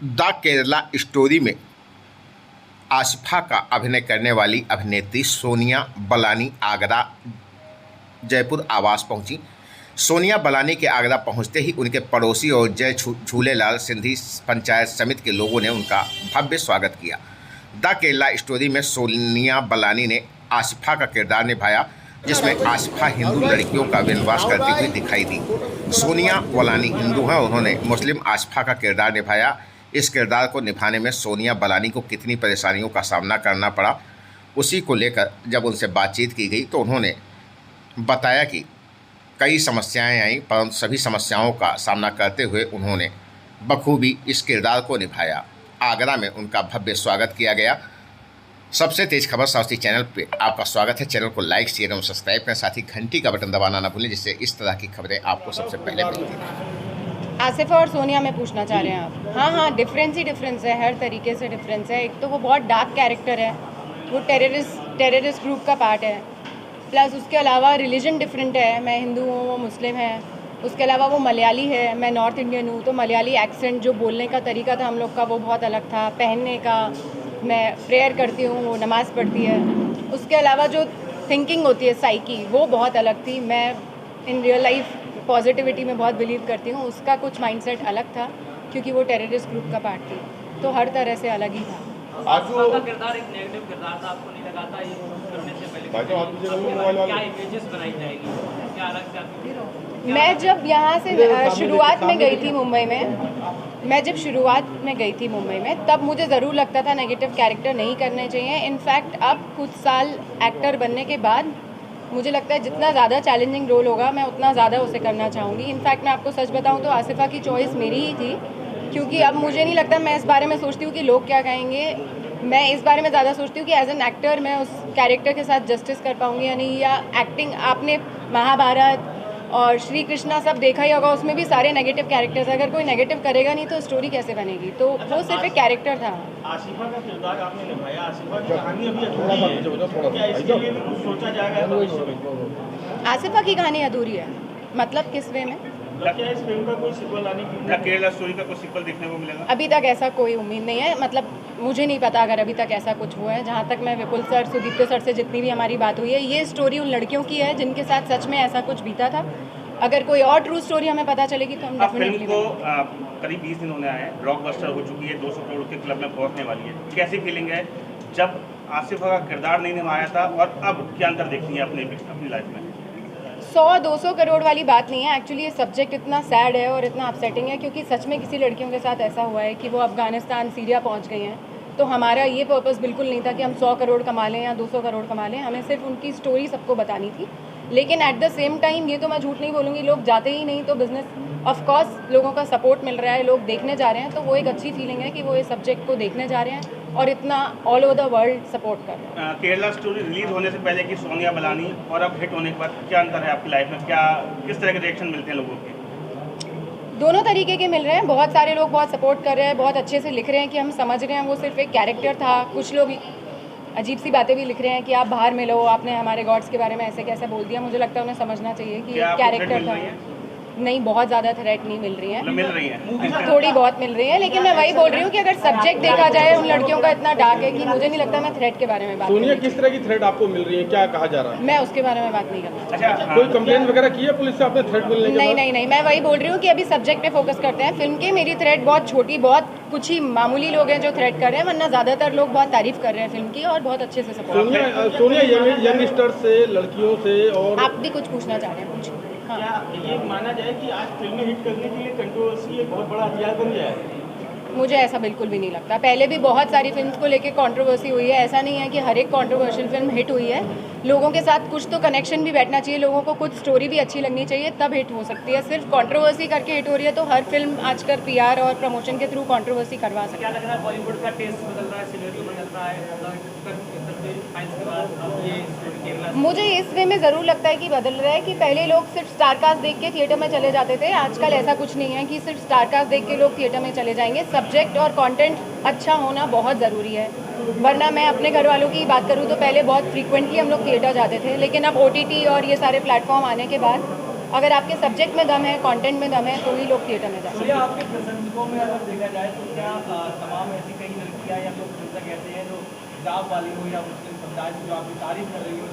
The Kerala story में आसिफा का अभिनय करने वाली अभिनेत्री सोनिया बलानी आगरा जयपुर आवास पहुंची। सोनिया बलानी के आगरा पहुंचते ही उनके पड़ोसी और जय झूलेलाल सिंधी पंचायत समिति के लोगों ने उनका भव्य स्वागत किया। द केरला स्टोरी में सोनिया बलानी ने आसिफा का किरदार निभाया, जिसमें आसिफा हिंदू लड़कियों का वनवास करती हुई दिखाई दी। सोनिया बलानी हिंदू हैं, उन्होंने मुस्लिम आसिफा का किरदार निभाया। इस किरदार को निभाने में सोनिया बलानी को कितनी परेशानियों का सामना करना पड़ा, उसी को लेकर जब उनसे बातचीत की गई तो उन्होंने बताया कि कई समस्याएं आईं, परंतु सभी समस्याओं का सामना करते हुए उन्होंने बखूबी इस किरदार को निभाया। आगरा में उनका भव्य स्वागत किया गया। सबसे तेज खबर साउथी चैनल पे आपका स्वागत है। चैनल को लाइक, शेयर और सब्सक्राइब करें, साथ ही घंटी का बटन दबाना ना भूलें, जिससे इस तरह की खबरें आपको सबसे पहले मिलती हैं। आसिफा और सोनिया में पूछना चाह रहे हैं आप? हाँ, डिफरेंस ही डिफरेंस है, हर तरीके से डिफरेंस है। एक तो वो बहुत डार्क कैरेक्टर है, वो टेररिस्ट ग्रुप का पार्ट है, प्लस उसके अलावा रिलीजन डिफरेंट है। मैं हिंदू हूँ, वो मुस्लिम है। उसके अलावा वो मलयाली है, मैं नॉर्थ इंडियन हूँ, तो मलयाली एक्सेंट, जो बोलने का तरीका था हम लोग का, वो बहुत अलग था। पहनने का, मैं प्रेयर करती हूँ, वो नमाज़ पढ़ती है। उसके अलावा जो थिंकिंग होती है, साइकी, वो बहुत अलग थी। मैं इन रियल लाइफ पॉजिटिविटी में बहुत बिलीव करती हूँ, उसका कुछ माइंडसेट अलग था क्योंकि वो टेररिस्ट ग्रुप का पार्ट थी, तो हर तरह से अलग ही था। आसिफा का किरदार एक नेगेटिव किरदार था, आपको नहीं लगा था ये करने से पहले क्या इमेजेस बनाई जाएगी, क्या अलग से? मैं जब यहाँ से शुरुआत में गई थी मुंबई में, तब मुझे ज़रूर लगता था नेगेटिव कैरेक्टर नहीं करने चाहिए। इनफैक्ट अब कुछ साल एक्टर बनने के बाद मुझे लगता है जितना ज़्यादा चैलेंजिंग रोल होगा, मैं उतना ज़्यादा उसे करना चाहूँगी। इनफैक्ट मैं आपको सच बताऊँ तो आसिफा की चॉइस मेरी ही थी, क्योंकि अब मुझे नहीं लगता मैं इस बारे में सोचती हूँ कि लोग क्या कहेंगे। मैं इस बारे में ज़्यादा सोचती हूँ कि एज एन एक्टर मैं उस कैरेक्टर के साथ जस्टिस कर पाऊँगी या नहीं। या एक्टिंग, आपने महाभारत और श्री कृष्णा सब देखा ही होगा, उसमें भी सारे नेगेटिव कैरेक्टर्स। अगर कोई नेगेटिव करेगा नहीं तो स्टोरी कैसे बनेगी? तो वो सिर्फ एक कैरेक्टर था। आसिफा का किरदार आपने निभाया, आसिफा की कहानी अभी अधूरी है, क्या इसके लिए भी कुछ सोचा जाएगा भविष्य में? आसिफा की कहानी अधूरी है मतलब किस वे में? क्या इस फिल्म का कोई सीक्वल आने की, केरला स्टोरी का कोई सीक्वल देखने को मिलेगा? अभी तक ऐसा कोई उम्मीद नहीं है, मतलब मुझे नहीं पता अगर अभी तक ऐसा कुछ हुआ है। जहाँ तक मैं विपुल सर, सुदीप्त सर से जितनी भी हमारी बात हुई है, ये स्टोरी उन लड़कियों की है जिनके साथ सच में ऐसा कुछ बीता था। अगर कोई और ट्रू स्टोरी हमें पता चलेगी तो हम डेफिनेटली। फिल्म को करीब 20 दिन होने आए हैं, ब्लॉकबस्टर हो चुकी है, 200 करोड़ के क्लब में पहुंचने वाली है। कैसी फीलिंग है जब आसिफा का किरदार नहीं निभाया था और अब क्या अंतर देखती है अपनी लाइफ में? 100-200 करोड़ वाली बात नहीं है। एक्चुअली ये सब्जेक्ट इतना सैड है और इतना अपसेटिंग है, क्योंकि सच में किसी लड़कियों के साथ ऐसा हुआ है कि वो अफगानिस्तान, सीरिया पहुंच गई हैं। तो हमारा ये पर्पस बिल्कुल नहीं था कि हम 100 करोड़ कमा लें या 200 करोड़ कमा लें, हमें सिर्फ उनकी स्टोरी सबको बतानी थी। लेकिन एट द सेम टाइम ये तो मैं झूठ नहीं बोलूँगी, लोग जाते ही नहीं तो बिजनेस, ऑफकोर्स लोगों का सपोर्ट मिल रहा है, लोग देखने जा रहे हैं, तो वो एक अच्छी फीलिंग है कि वो इस सब्जेक्ट को देखने जा रहे हैं और इतना all over the world support कर रहे हैं। केरला स्टोरी रिलीज होने से पहले की सोनिया बलानी और अब हिट होने के बाद क्या अंतर है आपकी लाइफ में? किस तरह के रिएक्शन मिलते हैं लोगों के? दोनों तरीके के मिल रहे हैं। बहुत सारे लोग बहुत सपोर्ट कर रहे हैं, बहुत अच्छे से लिख रहे हैं कि हम समझ रहे हैं वो सिर्फ एक कैरेक्टर था। कुछ लोग अजीब सी बातें भी लिख रहे हैं कि आप बाहर मिलो, आपने हमारे गॉड्स के बारे में ऐसे कैसे बोल दिया। मुझे लगता है उन्हें समझना चाहिए कि एक कैरेक्टर था। नहीं, बहुत ज़्यादा थ्रेट नहीं मिल रही है, थोड़ी बहुत मिल रही है, लेकिन मैं वही बोल रही हूँ कि अगर सब्जेक्ट देखा जाए उन लड़कियों का इतना डार्क है कि मुझे नहीं लगता मैं थ्रेट के बारे में बात। सोनिया, किस तरह की थ्रेट आपको मिल रही है, क्या कहा जा रहा है? मैं उसके बारे में बात नहीं करना। अच्छा, कोई कंप्लेंट वगैरह की है पुलिस से आपने थ्रेट मिलने के बाद? नहीं, मैं वही बोल रही हूँ कि अभी सब्जेक्ट पे फोकस करते हैं फिल्म के। मेरी थ्रेट बहुत छोटी, बहुत कुछ ही मामूली लोग हैं जो थ्रेट कर रहे हैं, वरना ज़्यादातर लोग बहुत तारीफ कर रहे हैं फिल्म की और बहुत अच्छे से सपोर्ट। सोनिया यंगस्टर से, लड़कियों से, और आप भी कुछ पूछना चाह रहे हैं? पूछिए। हाँ, क्या ये माना जाए कि आज फिल्में हिट करने के लिए कंट्रोवर्सी एक बहुत बड़ा हथियार बन गया है? मुझे ऐसा बिल्कुल भी नहीं लगता। पहले भी बहुत सारी फिल्म्स को लेके कंट्रोवर्सी हुई है, ऐसा नहीं है कि हर एक कंट्रोवर्शियल फिल्म हिट हुई है। लोगों के साथ कुछ तो कनेक्शन भी बैठना चाहिए, लोगों को कुछ स्टोरी भी अच्छी लगनी चाहिए, तब हिट हो सकती है। सिर्फ कंट्रोवर्सी करके हिट हो रही है तो हर फिल्म आजकल पीआर और प्रमोशन के थ्रू कंट्रोवर्सी करवा सकती है। क्या लग रहा है बॉलीवुड का टेस्ट बदल रहा है, सिनेरियो बदल रहा है के बाद? अब ये केरला, मुझे इस वे में ज़रूर लगता है कि बदल रहा है कि पहले लोग सिर्फ स्टारकास्ट देख के थिएटर में चले जाते थे। आजकल ऐसा कुछ नहीं है कि सिर्फ स्टारकास्ट देख के लोग थिएटर में चले जाएंगे। सब्जेक्ट और कंटेंट अच्छा होना बहुत ज़रूरी है, वरना मैं अपने घर वालों की बात करूँ तो पहले बहुत फ्रीक्वेंटली हम लोग थिएटर जाते थे, लेकिन अब OTT और ये सारे प्लेटफॉर्म आने के बाद अगर आपके सब्जेक्ट में दम है, कंटेंट में दम है, तो ही लोग थिएटर में जाते हैं। सूर्या, आपके प्रशंसकों में अगर देखा जाए तो क्या तमाम ऐसी कई लड़कियां या लोग प्रशंसक ऐसे हैं जो हिजाब वाली हो या मुस्लिम समुदाय से जो आपकी तारीफ कर रही हो?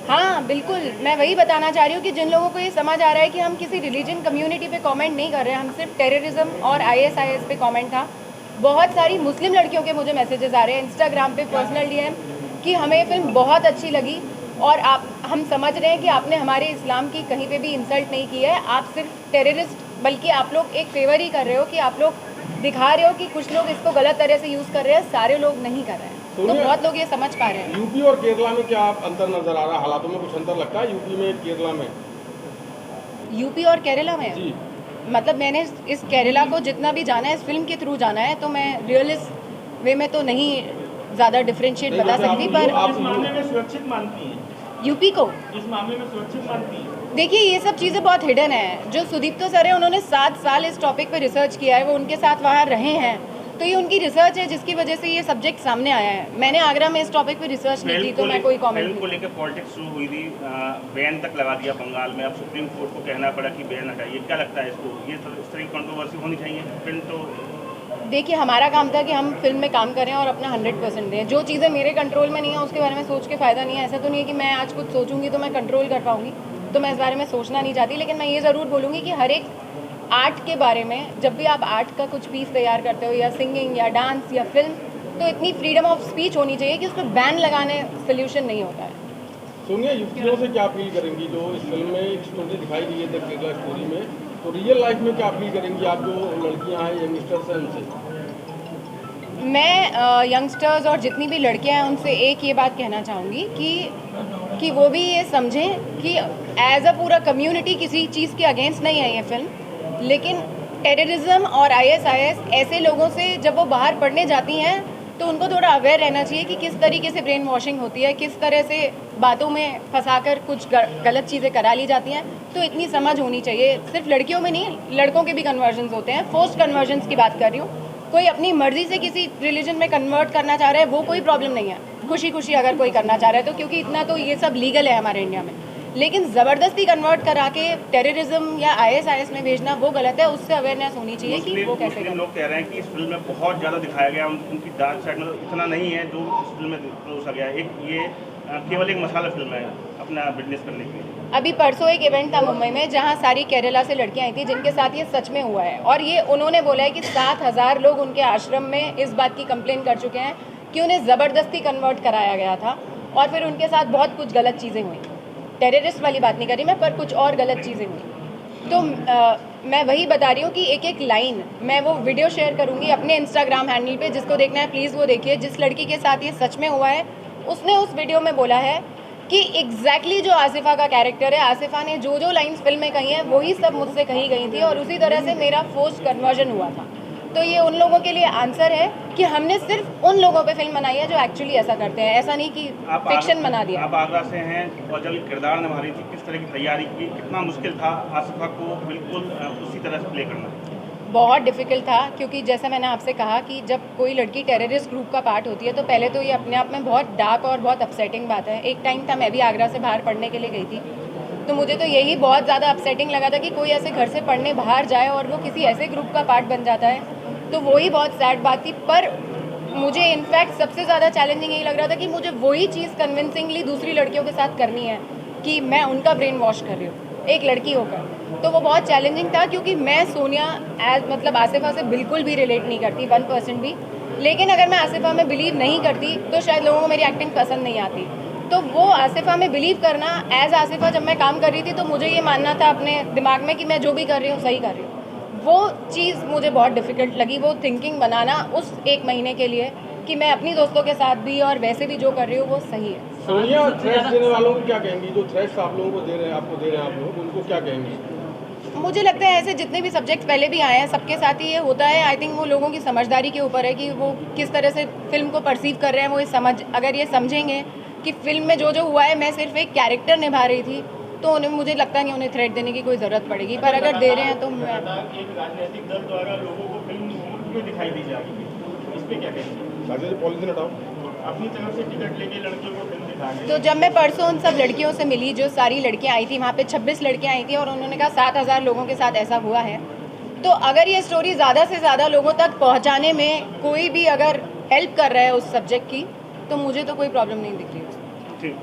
हाँ बिल्कुल, मैं वही बताना चाह रही हूँ कि जिन लोगों को ये समझ आ रहा है कि हम किसी रिलीजन कम्युनिटी पे कमेंट नहीं कर रहे हैं, हम सिर्फ टेररिज्म और ISIS पे कमेंट था। बहुत सारी मुस्लिम लड़कियों के मुझे मैसेजेस आ रहे हैं इंस्टाग्राम पे, पर्सनल DM, कि हमें ये फिल्म बहुत अच्छी लगी और हम समझ रहे हैं कि आपने हमारे इस्लाम की कहीं पे भी इंसल्ट नहीं की है, आप सिर्फ टेररिस्ट, बल्कि आप लोग एक फेवर ही कर रहे हो कि आप लोग दिखा रहे हो कि कुछ लोग इसको गलत तरह से यूज़ कर रहे हैं, सारे लोग नहीं कर रहे हैं। तो बहुत लोग ये समझ पा रहे हैं। यूपी और केरला में क्या अंतर नजर आ रहा है? हालातों में कुछ अंतर लगता है यूपी में, केरला में? यूपी और केरला में जी, मतलब मैंने इस केरला को जितना भी जाना है, इस फिल्म के थ्रू जाना है, तो मैं रियलिस्ट वे में तो नहीं ज़्यादा डिफ्रेंशिएट बता सकती, पर आप मामले में सुरक्षित मानती हैं? यूपी को इस मामले में सुरक्षित मानती हैं? देखिए, ये सब चीज़ें बहुत हिडन है। जो सुदीप्तो सर है, उन्होंने 7 साल इस टॉपिक पे रिसर्च किया है, वो उनके साथ वहाँ रहे हैं, तो ये उनकी रिसर्च है जिसकी वजह से ये सब्जेक्ट सामने आया है। मैंने आगरा में इस टॉपिक पे रिसर्च नहीं की, तो मैं कोई कमेंट फिल्म को नहीं। लेकर पॉलिटिक्स शुरू हुई थी, बैन तक लगा दिया बंगाल में, अब सुप्रीम कोर्ट को कहना पड़ा कि बैन हटाइए। क्या लगता है इसको, ये इस तरह की कंट्रोवर्सी होनी चाहिए? फिल्म तो देखिए, हमारा काम था कि हम फिल्म में काम करें और अपना 100% दें। जो चीज़ें मेरे कंट्रोल में नहीं है उसके बारे में सोच के फ़ायदा नहीं है। ऐसा तो नहीं है कि मैं आज कुछ सोचूंगी तो मैं कंट्रोल कर पाऊंगी, तो मैं इस बारे में सोचना नहीं चाहती। लेकिन मैं ये ज़रूर बोलूँगी कि हर एक आर्ट के बारे में, जब भी आप आर्ट का कुछ पीस तैयार करते हो, या सिंगिंग या डांस या फिल्म, तो इतनी फ्रीडम ऑफ स्पीच होनी चाहिए कि उस पर बैन लगाने सोल्यूशन नहीं होता है। सोनिया, युवतियों से क्या अपील करेंगी जो इस फिल्म में एक स्टोरी दिखाई गई है, द केरला स्टोरी में, तो रियल लाइफ में क्या अपील करेंगी आप जो लड़कियां हैं, यंगस्टर्स हैं, उनसे? मैं यंगस्टर्स और जितनी भी लड़कियां हैं उनसे एक ये बात कहना चाहूँगी कि वो भी ये समझें कि एज अ पूरा कम्युनिटी किसी चीज़ के अगेंस्ट नहीं है ये फिल्म, लेकिन टेररिज्म और ISIS ऐसे लोगों से जब वो बाहर पढ़ने जाती हैं तो उनको थोड़ा अवेयर रहना चाहिए कि किस तरीके से ब्रेन वॉशिंग होती है, किस तरह से बातों में फंसाकर कुछ गलत चीज़ें करा ली जाती हैं। तो इतनी समझ होनी चाहिए। सिर्फ लड़कियों में नहीं, लड़कों के भी कन्वर्जन्स होते हैं। फोर्स्ड कन्वर्जन्स की बात कर रही हूँ। कोई अपनी मर्जी से किसी रिलीजन में कन्वर्ट करना चाह रहा है, वो कोई प्रॉब्लम नहीं है। खुशी खुशी अगर कोई करना चाह रहा है तो, क्योंकि इतना तो ये सब लीगल है हमारे इंडिया में। लेकिन ज़बरदस्ती कन्वर्ट करा के टेररिज्म या ISIS में भेजना वो गलत है। उससे अवेयरनेस होनी चाहिए कि वो कैसे करें। लोग कह रहे हैं कि इस फिल्म में बहुत ज़्यादा दिखाया गया, उनकी डार्क साइड मतलब इतना नहीं है जो इस फिल्म में परोसा गया। एक ये केवल एक मसाला फिल्म है अपना बिजनेस करने के लिए। अभी परसों एक इवेंट था मुंबई में जहां सारी केरला से लड़कियां आई थी जिनके साथ ये सच में हुआ है, और ये उन्होंने बोला है कि 7,000 लोग उनके आश्रम में इस बात की कंप्लेन कर चुके हैं कि उन्हें ज़बरदस्ती कन्वर्ट कराया गया था और फिर उनके साथ बहुत कुछ गलत चीज़ें हुई। टेररिस्ट वाली बात नहीं करी मैं, पर कुछ और गलत चीज़ें हुई। तो मैं वही बता रही हूँ कि एक एक लाइन, मैं वो वीडियो शेयर करूँगी अपने इंस्टाग्राम हैंडल पे, जिसको देखना है प्लीज़ वो देखिए। जिस लड़की के साथ ये सच में हुआ है उसने उस वीडियो में बोला है कि एग्जैक्टली जो आसिफा का कैरेक्टर है, आसिफा ने जो जो लाइंस फिल्म में कही हैं वही सब मुझसे कही गई थी, और उसी तरह से मेरा फोर्स्ड कन्वर्जन हुआ था। तो ये उन लोगों के लिए आंसर है कि हमने सिर्फ उन लोगों पे फिल्म बनाई है जो एक्चुअली ऐसा करते हैं, ऐसा नहीं कि फिक्शन बना दिया। आप आगरा से हैं और जब किरदार निभा रही थी, किस तरह की तैयारी की, कितना मुश्किल था आसिफा को बिल्कुल उसी तरह से प्ले करना? बहुत डिफ़िकल्ट था, क्योंकि जैसा मैंने आपसे कहा कि जब कोई लड़की टेररिस्ट ग्रुप का पार्ट होती है तो पहले तो ये अपने आप में बहुत डार्क और बहुत अपसेटिंग बात है। एक टाइम था मैं भी आगरा से बाहर पढ़ने के लिए गई थी, तो मुझे तो यही बहुत ज़्यादा अपसेटिंग लगा था कि कोई ऐसे घर से पढ़ने बाहर जाए और वो किसी ऐसे ग्रुप का पार्ट बन जाता है, तो वही बहुत सैड बात थी। पर मुझे इनफैक्ट सबसे ज़्यादा चैलेंजिंग यही लग रहा था कि मुझे वही चीज़ कन्विंसिंगली दूसरी लड़कियों के साथ करनी है कि मैं उनका ब्रेन वॉश कर रही हूँ एक लड़की होकर। तो वो बहुत चैलेंजिंग था, क्योंकि मैं सोनिया मतलब आसिफा से बिल्कुल भी रिलेट नहीं करती 1% भी। लेकिन अगर मैं आसिफा में बिलीव नहीं करती तो शायद लोगों को मेरी एक्टिंग पसंद नहीं आती। तो वो आसिफा में बिलीव करना, एज आसिफा जब मैं काम कर रही थी तो मुझे ये मानना था अपने दिमाग में कि मैं जो भी कर रही हूँ सही कर रही हूँ। वो चीज़ मुझे बहुत डिफ़िकल्ट लगी, वो थिंकिंग बनाना उस 1 महीने के लिए कि मैं अपनी दोस्तों के साथ भी और वैसे भी जो कर रही हूँ वो सही है। सोनिया, थ्रेट्स देने वालों को क्या कहेंगी? जो थ्रेट्स आप लोगों को दे रहे हैं, आपको दे रहे हैं आप लोग, उनको क्या कहेंगी? मुझे लगता है ऐसे जितने भी सब्जेक्ट पहले भी आए हैं सबके साथ ही ये होता है। आई थिंक वो लोगों की समझदारी के ऊपर है कि वो किस तरह से फिल्म को परसीव कर रहे हैं। वो ये अगर ये समझेंगे कि फिल्म में जो जो हुआ है मैं सिर्फ एक कैरेक्टर निभा रही थी, तो उन्हें, मुझे लगता नहीं उन्हें थ्रेट देने की कोई ज़रूरत पड़ेगी। पर अगर दे रहे हैं तो मैं, एक राजनीतिक दल द्वारा लोगों को फिल्म में दिखाई दी जाएगी, इस पर क्या कहेंगे? पॉलिसी हटाओ। अपनी तरफ से टिकट लेके लड़कियों को फिल्म दिखा तो जब मैं परसों उन सब लड़कियों से मिली, जो सारी लड़कियां आई थी, वहाँ पे 26 लड़कियां आई थी और उन्होंने कहा 7,000 लोगों के साथ ऐसा हुआ है। तो अगर ये स्टोरी ज़्यादा से ज़्यादा लोगों तक पहुँचाने में कोई भी अगर हेल्प कर रहा है उस सब्जेक्ट की, तो मुझे तो कोई प्रॉब्लम नहीं दिख रही है। ठीक।